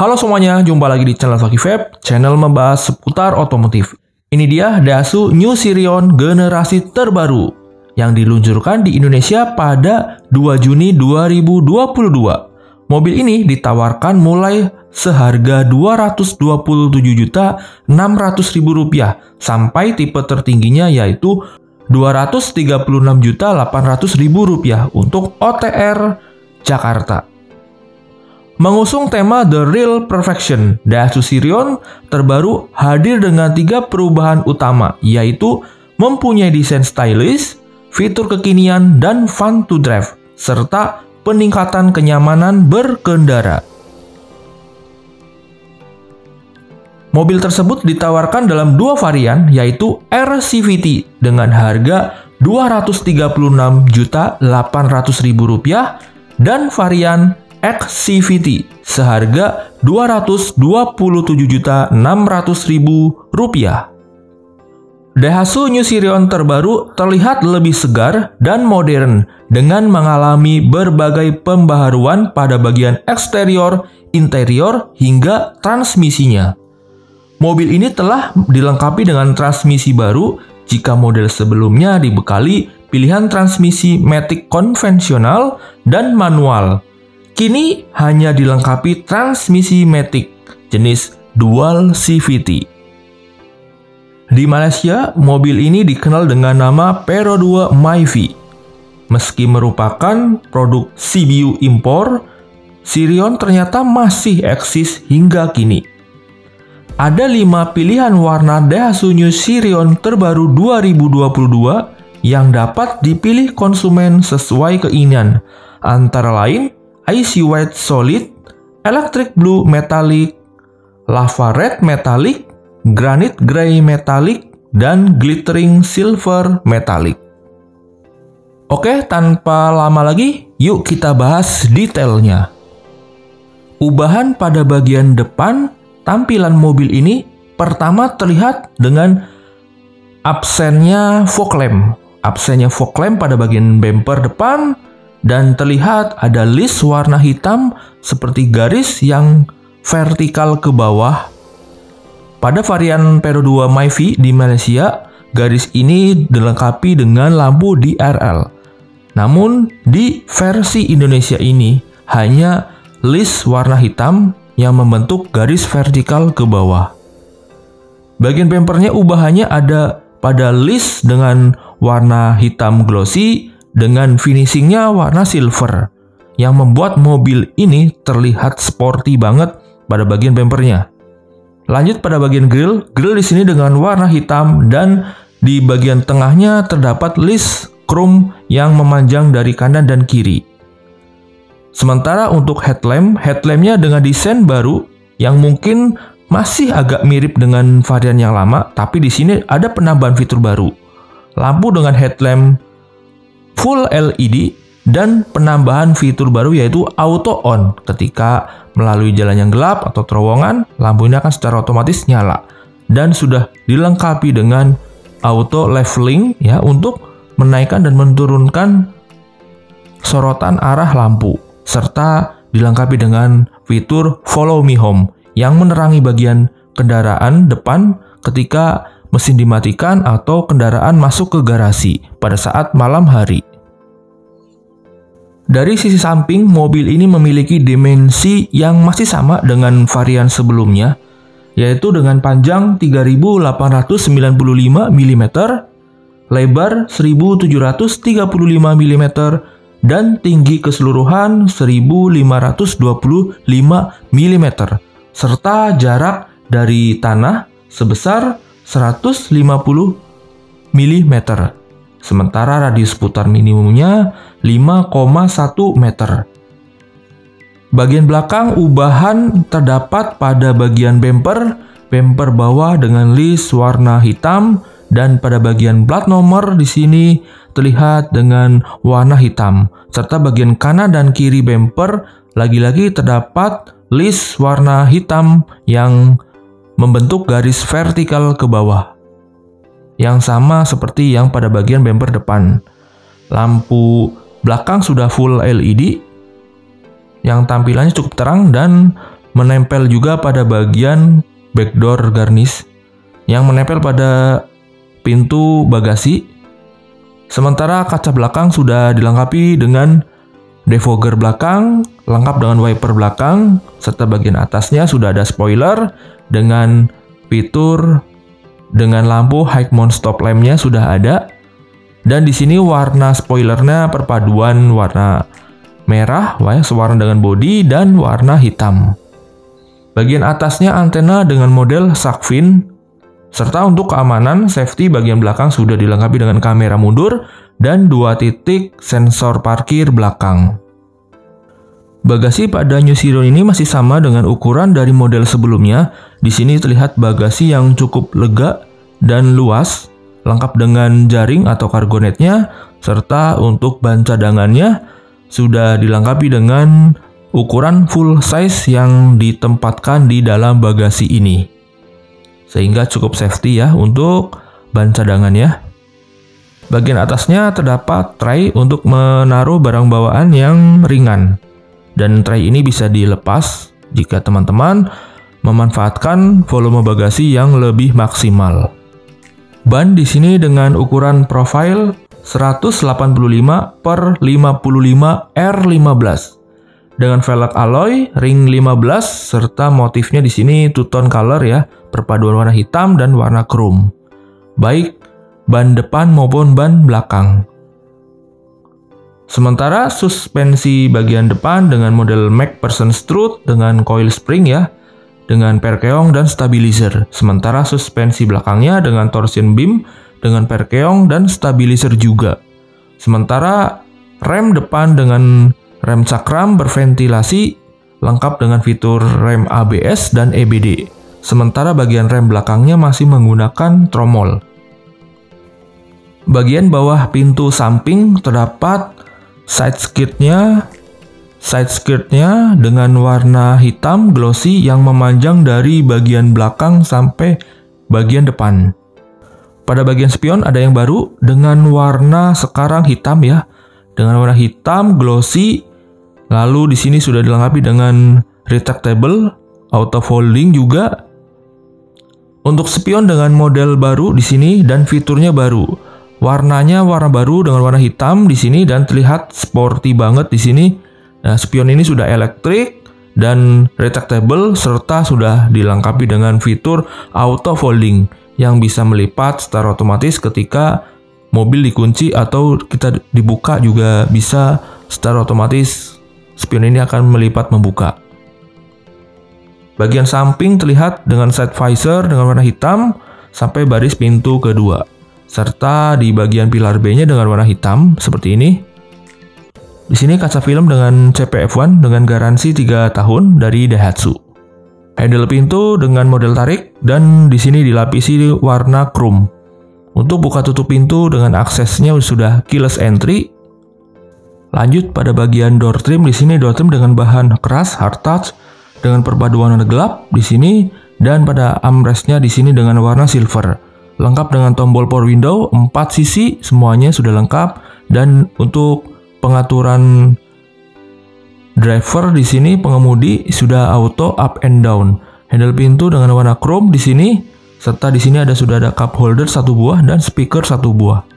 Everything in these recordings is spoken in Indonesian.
Halo semuanya, jumpa lagi di channel Fakih Vape, channel membahas seputar otomotif. Ini dia Daihatsu New Sirion generasi terbaru yang diluncurkan di Indonesia pada 2 Juni 2022. Mobil ini ditawarkan mulai seharga Rp227.600.000 sampai tipe tertingginya yaitu Rp236.800.000 untuk OTR Jakarta. Mengusung tema The Real Perfection, Daihatsu Sirion terbaru hadir dengan 3 perubahan utama, yaitu mempunyai desain stylish, fitur kekinian, dan fun to drive, serta peningkatan kenyamanan berkendara. Mobil tersebut ditawarkan dalam 2 varian, yaitu RCVT dengan harga Rp236.800.000 dan varian XCVT seharga Rp227.600.000. Daihatsu New Sirion terbaru terlihat lebih segar dan modern dengan mengalami berbagai pembaharuan pada bagian eksterior, interior, hingga transmisinya. Mobil ini telah dilengkapi dengan transmisi baru jika model sebelumnya dibekali pilihan transmisi matic konvensional dan manual. Kini hanya dilengkapi transmisi matic jenis dual CVT. Di Malaysia, mobil ini dikenal dengan nama Peiro 2 Myvi. Meski merupakan produk CBU impor, Sirion ternyata masih eksis hingga kini. Ada 5 pilihan warna Daihatsu New Sirion terbaru 2022 yang dapat dipilih konsumen sesuai keinginan, antara lain Icy White Solid, Electric Blue Metallic, Lava Red Metallic, Granite Grey Metallic, dan Glittering Silver Metallic. Oke, tanpa lama lagi, yuk kita bahas detailnya. Ubahan pada bagian depan tampilan mobil ini pertama terlihat dengan absennya fog lamp. Absennya fog lamp pada bagian bumper depan, dan terlihat ada list warna hitam seperti garis yang vertikal ke bawah. Pada varian Peiro 2 Myvi di Malaysia, garis ini dilengkapi dengan lampu DRL. Namun di versi Indonesia ini hanya list warna hitam yang membentuk garis vertikal ke bawah. Bagian bumpernya ubahannya ada pada list dengan warna hitam glossy dengan finishingnya warna silver yang membuat mobil ini terlihat sporty banget pada bagian bumpernya. Lanjut pada bagian grill di sini dengan warna hitam dan di bagian tengahnya terdapat list chrome yang memanjang dari kanan dan kiri. Sementara untuk headlampnya dengan desain baru yang mungkin masih agak mirip dengan varian yang lama, tapi di sini ada penambahan fitur baru. Lampu dengan headlamp full LED dan penambahan fitur baru yaitu auto on. Ketika melalui jalan yang gelap atau terowongan, lampu ini akan secara otomatis nyala dan sudah dilengkapi dengan auto leveling ya untuk menaikkan dan menurunkan sorotan arah lampu, serta dilengkapi dengan fitur follow me home yang menerangi bagian kendaraan depan ketika mesin dimatikan atau kendaraan masuk ke garasi pada saat malam hari. Dari sisi samping, mobil ini memiliki dimensi yang masih sama dengan varian sebelumnya, yaitu dengan panjang 3.895 mm, lebar 1.735 mm, dan tinggi keseluruhan 1.525 mm, serta jarak dari tanah sebesar 150 mm. Sementara radius putar minimumnya 5,1 meter. Bagian belakang ubahan terdapat pada bagian bumper bawah dengan list warna hitam, dan pada bagian plat nomor di sini terlihat dengan warna hitam, serta bagian kanan dan kiri bumper lagi-lagi terdapat list warna hitam yang membentuk garis vertikal ke bawah, yang sama seperti yang pada bagian bumper depan. Lampu belakang sudah full LED yang tampilannya cukup terang dan menempel juga pada bagian backdoor garnish yang menempel pada pintu bagasi. Sementara kaca belakang sudah dilengkapi dengan defogger belakang, lengkap dengan wiper belakang, serta bagian atasnya sudah ada spoiler dengan fitur dengan lampu high mount stop lampnya sudah ada. Dan di sini warna spoilernya perpaduan warna merah, sewarna dengan bodi dan warna hitam. Bagian atasnya antena dengan model shark fin. Serta untuk keamanan, safety bagian belakang sudah dilengkapi dengan kamera mundur dan 2 titik sensor parkir belakang. Bagasi pada New Sirion ini masih sama dengan ukuran dari model sebelumnya. Di sini terlihat bagasi yang cukup lega dan luas, lengkap dengan jaring atau cargo net-nya, serta untuk ban cadangannya sudah dilengkapi dengan ukuran full size yang ditempatkan di dalam bagasi ini. Sehingga cukup safety ya untuk ban cadangannya. Bagian atasnya terdapat tray untuk menaruh barang bawaan yang ringan. Dan tray ini bisa dilepas jika teman-teman memanfaatkan volume bagasi yang lebih maksimal. Ban di sini dengan ukuran profile 185 per 55 R15 dengan velg alloy ring 15 serta motifnya di sini two-tone color ya, perpaduan warna hitam dan warna chrome. Baik ban depan maupun ban belakang. Sementara suspensi bagian depan dengan model MacPherson strut dengan coil spring ya, dengan perkeong dan stabilizer. Sementara suspensi belakangnya dengan torsion beam dengan perkeong dan stabilizer juga. Sementara rem depan dengan rem cakram berventilasi lengkap dengan fitur rem ABS dan EBD. Sementara bagian rem belakangnya masih menggunakan tromol. Bagian bawah pintu samping terdapat side skirtnya dengan warna hitam glossy yang memanjang dari bagian belakang sampai bagian depan. Pada bagian spion ada yang baru dengan warna sekarang hitam ya, dengan warna hitam glossy. Lalu di sini sudah dilengkapi dengan retractable, auto folding juga. Untuk spion dengan model baru di sini dan fiturnya baru. Warnanya warna baru dengan warna hitam di sini dan terlihat sporty banget di sini. Nah, spion ini sudah elektrik dan retractable serta sudah dilengkapi dengan fitur auto folding yang bisa melipat secara otomatis ketika mobil dikunci atau kita dibuka juga bisa secara otomatis. Spion ini akan melipat membuka. Bagian samping terlihat dengan side visor dengan warna hitam sampai baris pintu kedua. Serta di bagian pilar B-nya dengan warna hitam seperti ini. Di sini kaca film dengan CPF1 dengan garansi 3 tahun dari Daihatsu. Handle pintu dengan model tarik dan di sini dilapisi warna chrome. Untuk buka tutup pintu dengan aksesnya sudah keyless entry. Lanjut pada bagian door trim, di sini door trim dengan bahan keras hard touch dengan perpaduan warna gelap di sini dan pada armrestnya di sini dengan warna silver. Lengkap dengan tombol power window 4 sisi, semuanya sudah lengkap. Dan untuk pengaturan driver di sini pengemudi sudah auto up and down. Handle pintu dengan warna chrome di sini, serta di sini sudah ada cup holder 1 buah dan speaker 1 buah.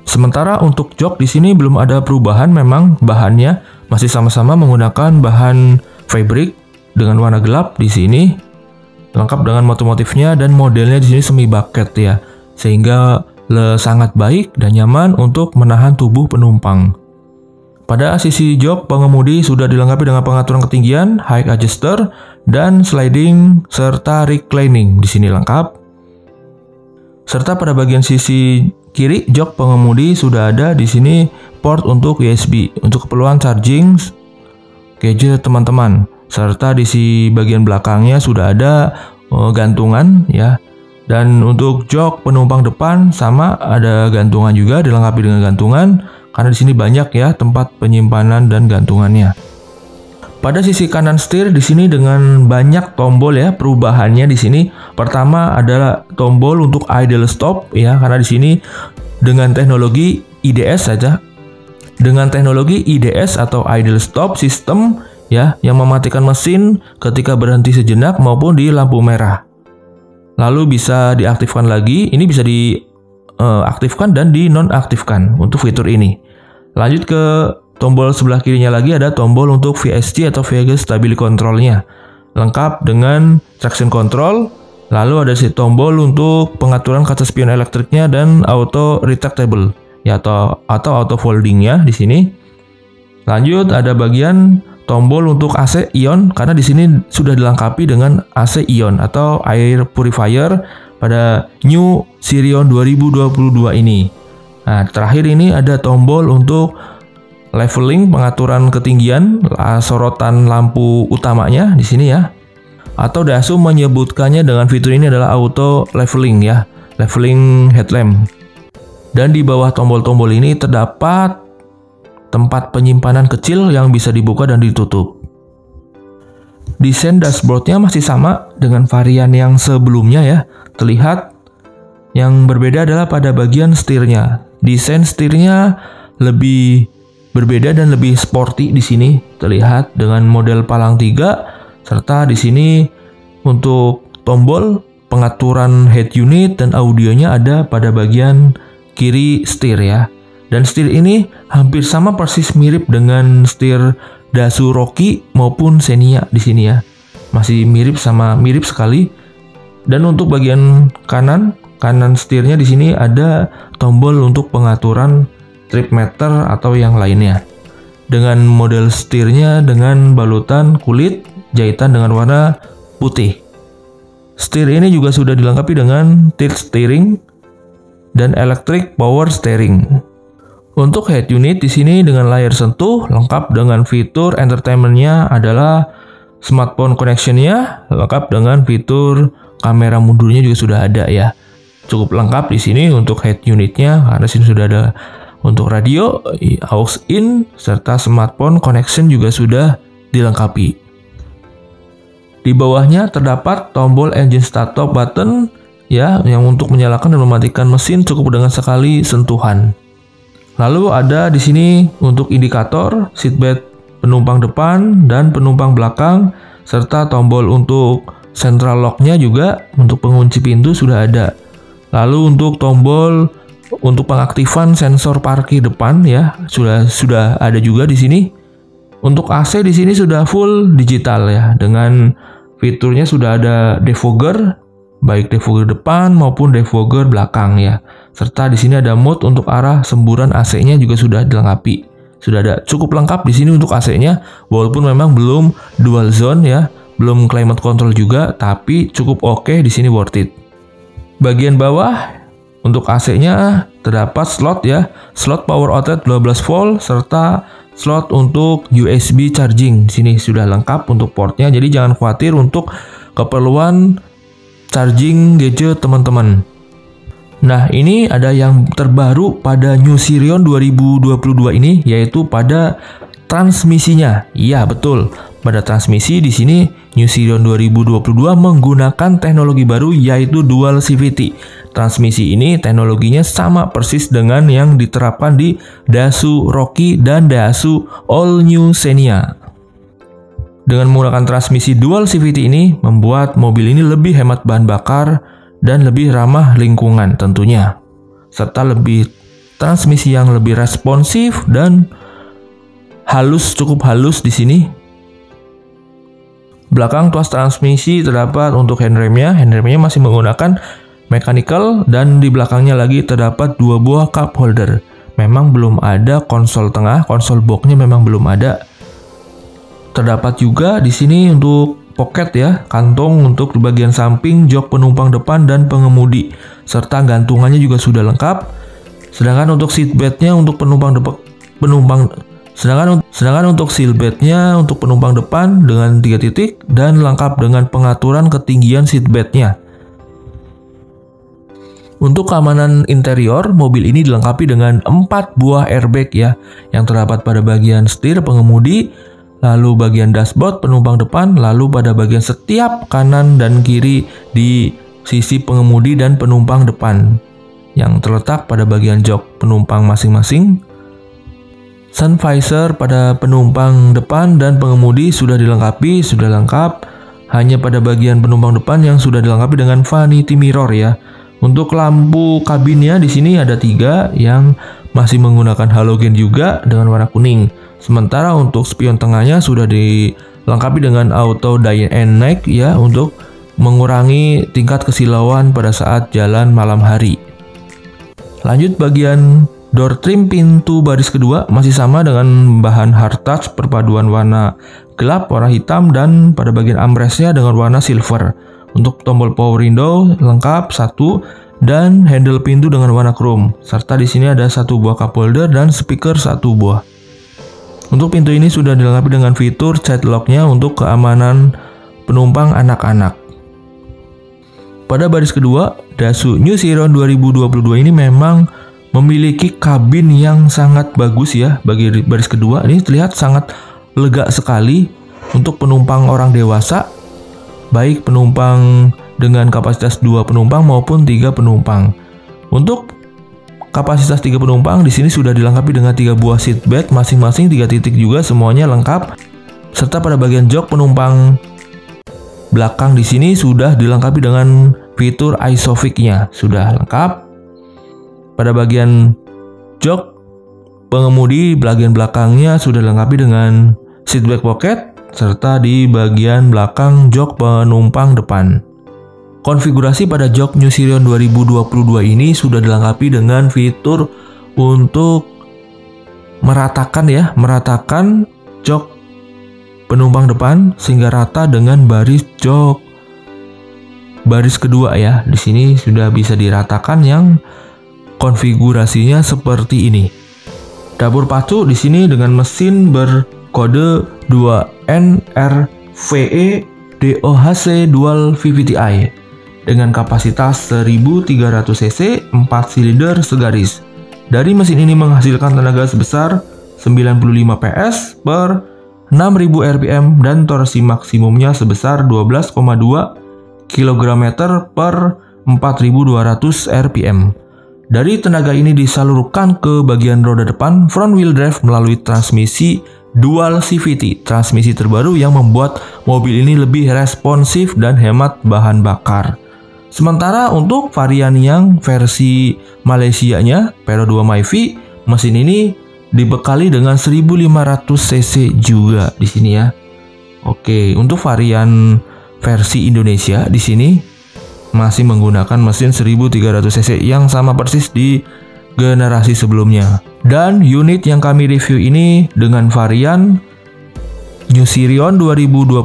Sementara untuk jok di sini belum ada perubahan, memang bahannya masih sama-sama menggunakan bahan fabric dengan warna gelap di sini. Lengkap dengan motif-motifnya dan modelnya di sini semi bucket ya, sehingga sangat baik dan nyaman untuk menahan tubuh penumpang. Pada sisi jok pengemudi sudah dilengkapi dengan pengaturan ketinggian, height adjuster dan sliding serta reclining di sini lengkap. Serta pada bagian sisi kiri jok pengemudi sudah ada di sini port untuk USB untuk keperluan charging gadget teman-teman. Serta di sisi bagian belakangnya sudah ada gantungan ya. Dan untuk jok penumpang depan sama ada gantungan juga, dilengkapi dengan gantungan karena di sini banyak ya tempat penyimpanan dan gantungannya. Pada sisi kanan setir di sini dengan banyak tombol ya, perubahannya di sini. Pertama adalah tombol untuk idle stop ya, karena di sini dengan teknologi IDS saja. Dengan teknologi IDS atau idle stop system ya, yang mematikan mesin ketika berhenti sejenak maupun di lampu merah. Lalu bisa diaktifkan lagi, ini bisa diaktifkan dan dinonaktifkan untuk fitur ini. Lanjut ke tombol sebelah kirinya lagi, ada tombol untuk VSC atau Vehicle Stability Control-nya. Lengkap dengan traction control. Lalu ada tombol untuk pengaturan kaca spion elektriknya dan auto retractable, ya, atau auto folding ya di sini. Lanjut ada bagian tombol untuk AC ion, karena di sini sudah dilengkapi dengan AC ion atau air purifier pada New Sirion 2022 ini. Nah, terakhir ini ada tombol untuk leveling, pengaturan ketinggian sorotan lampu utamanya di sini ya. Atau Daihatsu menyebutkannya dengan fitur ini adalah auto leveling ya, leveling headlamp. Dan di bawah tombol-tombol ini terdapat tempat penyimpanan kecil yang bisa dibuka dan ditutup. Desain dashboardnya masih sama dengan varian yang sebelumnya ya. Terlihat yang berbeda adalah pada bagian setirnya. Desain setirnya lebih berbeda dan lebih sporty di sini, terlihat dengan model palang 3, serta di sini untuk tombol pengaturan head unit dan audionya ada pada bagian kiri setir ya. Dan setir ini hampir sama persis mirip dengan setir Daihatsu Rocky maupun Xenia di sini ya. Masih mirip sekali. Dan untuk bagian kanan setirnya di sini ada tombol untuk pengaturan trip meter atau yang lainnya. Dengan model setirnya dengan balutan kulit jahitan dengan warna putih. Setir ini juga sudah dilengkapi dengan tilt steering dan electric power steering. Untuk head unit di sini dengan layar sentuh, lengkap dengan fitur entertainment-nya adalah smartphone connection-nya, lengkap dengan fitur kamera mundurnya juga sudah ada ya. Cukup lengkap di sini untuk head unitnya, karena sini sudah ada untuk radio, aux in, serta smartphone connection juga sudah dilengkapi. Di bawahnya terdapat tombol engine start stop button ya, yang untuk menyalakan dan mematikan mesin cukup dengan sekali sentuhan. Lalu ada di sini untuk indikator seatbelt penumpang depan dan penumpang belakang, serta tombol untuk central lock-nya juga untuk pengunci pintu sudah ada. Lalu untuk tombol untuk pengaktifan sensor parkir depan ya sudah ada juga di sini. Untuk AC di sini sudah full digital ya, dengan fiturnya sudah ada defogger, baik defogger depan maupun defogger belakang ya. Serta di sini ada mode untuk arah semburan AC-nya juga sudah dilengkapi. Sudah ada cukup lengkap di sini untuk AC-nya, walaupun memang belum dual zone ya, belum climate control juga, tapi cukup oke di sini, worth it. Bagian bawah untuk AC-nya terdapat slot ya, slot power outlet 12 volt serta slot untuk USB charging. Di sini sudah lengkap untuk portnya, jadi jangan khawatir untuk keperluan charging gadget teman-teman. Nah, ini ada yang terbaru pada New Sirion 2022 ini, yaitu pada transmisinya. Iya, betul. Pada transmisi di sini New Sirion 2022 menggunakan teknologi baru yaitu dual CVT. Transmisi ini teknologinya sama persis dengan yang diterapkan di Daihatsu Rocky dan Daihatsu All New Xenia. Dengan menggunakan transmisi dual CVT ini membuat mobil ini lebih hemat bahan bakar dan lebih ramah lingkungan tentunya, serta lebih transmisi yang lebih responsif dan cukup halus di sini. Belakang tuas transmisi terdapat untuk handremnya masih menggunakan mechanical dan di belakangnya lagi terdapat 2 buah cup holder. Memang belum ada konsol tengah, konsol boxnya memang belum ada. Terdapat juga di sini untuk pocket ya, kantong untuk di bagian samping, jok penumpang depan dan pengemudi, serta gantungannya juga sudah lengkap. Sedangkan untuk seatbeltnya untuk sedangkan untuk seatbeltnya untuk penumpang depan dengan 3 titik dan lengkap dengan pengaturan ketinggian seatbeltnya. Untuk keamanan interior, mobil ini dilengkapi dengan 4 buah airbag ya, yang terdapat pada bagian setir pengemudi, lalu bagian dashboard penumpang depan, lalu pada bagian setiap kanan dan kiri di sisi pengemudi dan penumpang depan yang terletak pada bagian jok penumpang masing-masing. Sun visor pada penumpang depan dan pengemudi sudah dilengkapi, sudah lengkap. Hanya pada bagian penumpang depan yang sudah dilengkapi dengan vanity mirror ya. Untuk lampu kabinnya di sini ada 3 yang masih menggunakan halogen juga dengan warna kuning. Sementara untuk spion tengahnya sudah dilengkapi dengan auto dynamic ya untuk mengurangi tingkat kesilauan pada saat jalan malam hari. Lanjut bagian door trim pintu baris kedua masih sama dengan bahan hard touch perpaduan warna gelap, warna hitam, dan pada bagian armrestnya dengan warna silver. Untuk tombol power window lengkap 1 dan handle pintu dengan warna chrome. Serta di sini ada 1 buah cup holder dan speaker 1 buah. Untuk pintu ini sudah dilengkapi dengan fitur child lock-nya untuk keamanan penumpang anak-anak. Pada baris kedua, Daihatsu New Sirion 2022 ini memang memiliki kabin yang sangat bagus ya. Bagi baris kedua ini terlihat sangat lega sekali untuk penumpang orang dewasa, baik penumpang dengan kapasitas 2 penumpang maupun 3 penumpang. Untuk kapasitas 3 penumpang di sini sudah dilengkapi dengan 3 buah seat belt masing-masing 3 titik juga, semuanya lengkap. Serta pada bagian jok penumpang belakang di sini sudah dilengkapi dengan fitur ISOFIX-nya, sudah lengkap. Pada bagian jok pengemudi bagian belakangnya sudah dilengkapi dengan seat back pocket serta di bagian belakang jok penumpang depan. Konfigurasi pada jok New Sirion 2022 ini sudah dilengkapi dengan fitur untuk meratakan jok penumpang depan sehingga rata dengan baris jok baris kedua ya. Di sini sudah bisa diratakan yang konfigurasinya seperti ini. Dapur pacu di sini dengan mesin berkode 2NRVE DOHC Dual VVT-i dengan kapasitas 1300 cc 4 silinder segaris. Dari mesin ini menghasilkan tenaga sebesar 95 PS per 6000 rpm dan torsi maksimumnya sebesar 12,2 km per 4200 rpm. Dari tenaga ini disalurkan ke bagian roda depan front wheel drive melalui transmisi dual CVT, transmisi terbaru yang membuat mobil ini lebih responsif dan hemat bahan bakar. Sementara untuk varian yang versi Malaysianya Pero 2 Myvi, mesin ini dibekali dengan 1500 cc juga di sini ya. Oke, untuk varian versi Indonesia di sini masih menggunakan mesin 1300 cc yang sama persis di generasi sebelumnya. Dan unit yang kami review ini dengan varian New Sirion 2022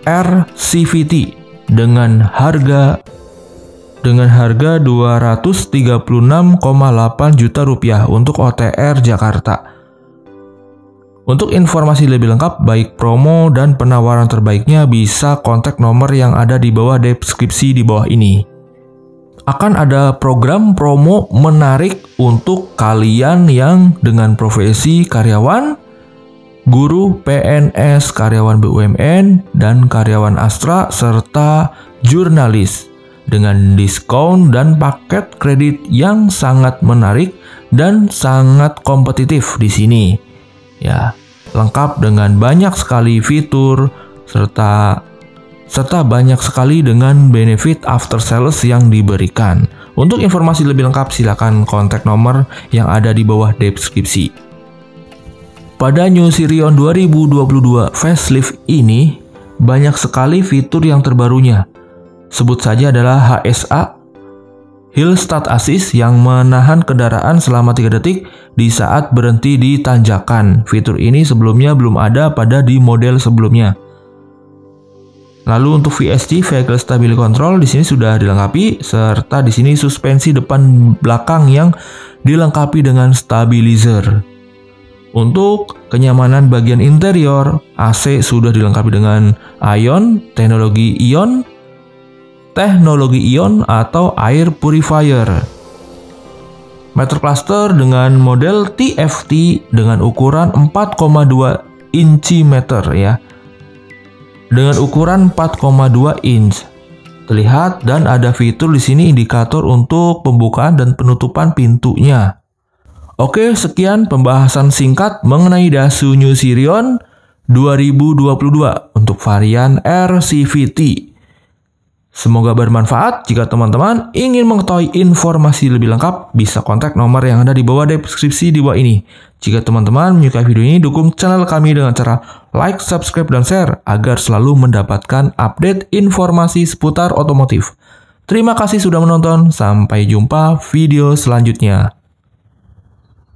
R CVT dengan harga 236,8 juta rupiah untuk OTR Jakarta. Untuk informasi lebih lengkap baik promo dan penawaran terbaiknya bisa kontak nomor yang ada di bawah deskripsi di bawah ini. Akan ada program promo menarik untuk kalian yang dengan profesi karyawan, guru, PNS, karyawan BUMN, dan karyawan Astra serta jurnalis dengan diskon dan paket kredit yang sangat menarik dan sangat kompetitif di sini. Ya, lengkap dengan banyak sekali fitur serta banyak sekali dengan benefit after sales yang diberikan. Untuk informasi lebih lengkap silakan kontak nomor yang ada di bawah deskripsi. Pada New Sirion 2022 facelift ini banyak sekali fitur yang terbarunya. Sebut saja adalah HSA Hill Start Assist yang menahan kendaraan selama 3 detik di saat berhenti di tanjakan. Fitur ini sebelumnya belum ada pada di model sebelumnya. Lalu untuk VSC Vehicle Stability Control di sini sudah dilengkapi serta di sini suspensi depan belakang yang dilengkapi dengan stabilizer. Untuk kenyamanan bagian interior, AC sudah dilengkapi dengan teknologi ion atau air purifier. Meter cluster dengan model TFT dengan ukuran 4,2 inci meter ya. Dengan ukuran 4,2 inch. Terlihat dan ada fitur di sini indikator untuk pembukaan dan penutupan pintunya. Oke, sekian pembahasan singkat mengenai Daihatsu New Sirion 2022 untuk varian RCVT. Semoga bermanfaat. Jika teman-teman ingin mengetahui informasi lebih lengkap, bisa kontak nomor yang ada di bawah deskripsi di bawah ini. Jika teman-teman menyukai video ini, dukung channel kami dengan cara like, subscribe, dan share agar selalu mendapatkan update informasi seputar otomotif. Terima kasih sudah menonton. Sampai jumpa video selanjutnya.